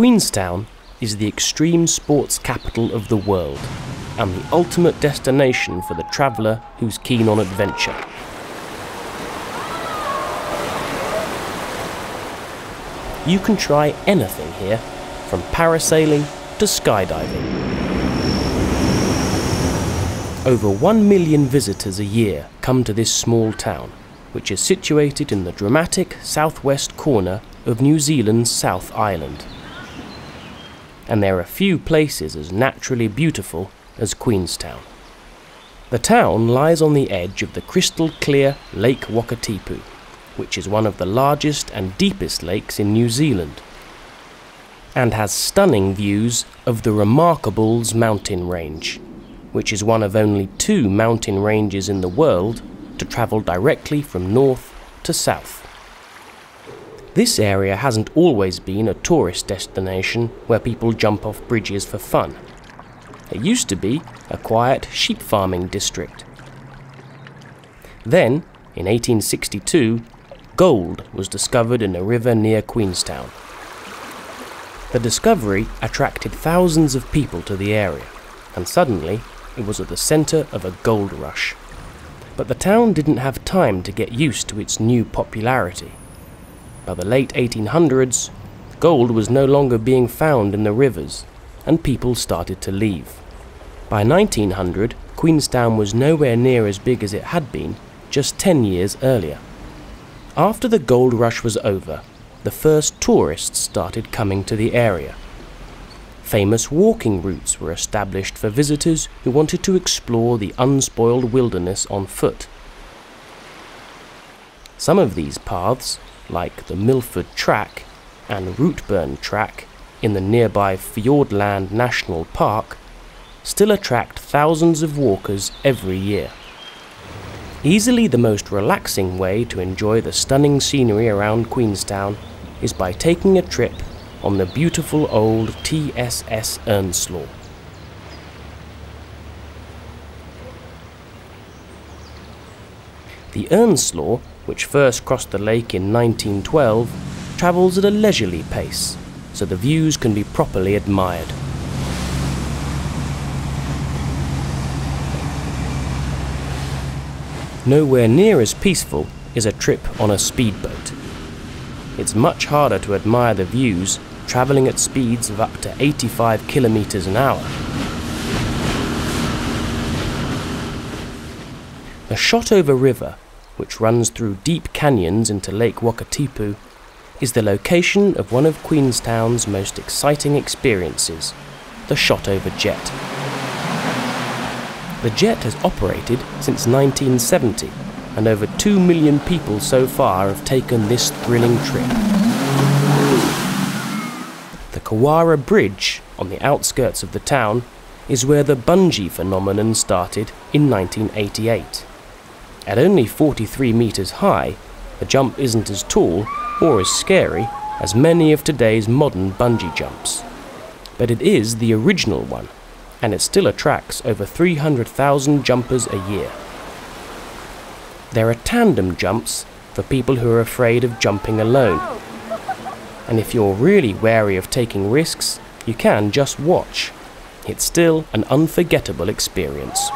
Queenstown is the extreme sports capital of the world and the ultimate destination for the traveller who's keen on adventure. You can try anything here, from parasailing to skydiving. Over 1 million visitors a year come to this small town, which is situated in the dramatic southwest corner of New Zealand's South Island. And there are few places as naturally beautiful as Queenstown. The town lies on the edge of the crystal clear Lake Wakatipu, which is one of the largest and deepest lakes in New Zealand, and has stunning views of the Remarkables mountain range, which is one of only 2 mountain ranges in the world to travel directly from north to south. This area hasn't always been a tourist destination where people jump off bridges for fun. It used to be a quiet sheep farming district. Then, in 1862, gold was discovered in a river near Queenstown. The discovery attracted thousands of people to the area, and suddenly it was at the centre of a gold rush. But the town didn't have time to get used to its new popularity. By the late 1800s, gold was no longer being found in the rivers, and people started to leave. By 1900, Queenstown was nowhere near as big as it had been just 10 years earlier. After the gold rush was over, the first tourists started coming to the area. Famous walking routes were established for visitors who wanted to explore the unspoiled wilderness on foot. Some of these paths, like the Milford Track and Routeburn Track in the nearby Fiordland National Park, still attract thousands of walkers every year. Easily the most relaxing way to enjoy the stunning scenery around Queenstown is by taking a trip on the beautiful old TSS Earnslaw. The Earnslaw, which first crossed the lake in 1912, travels at a leisurely pace, so the views can be properly admired. Nowhere near as peaceful is a trip on a speedboat. It's much harder to admire the views travelling at speeds of up to 85 kilometers an hour. The Shotover River, which runs through deep canyons into Lake Wakatipu, is the location of one of Queenstown's most exciting experiences, the Shotover Jet. The jet has operated since 1970, and over 2 million people so far have taken this thrilling trip. The Kawara Bridge, on the outskirts of the town, is where the bungee phenomenon started in 1988. At only 43 meters high, the jump isn't as tall or as scary as many of today's modern bungee jumps. But it is the original one, and it still attracts over 300,000 jumpers a year. There are tandem jumps for people who are afraid of jumping alone. And if you're really wary of taking risks, you can just watch. It's still an unforgettable experience.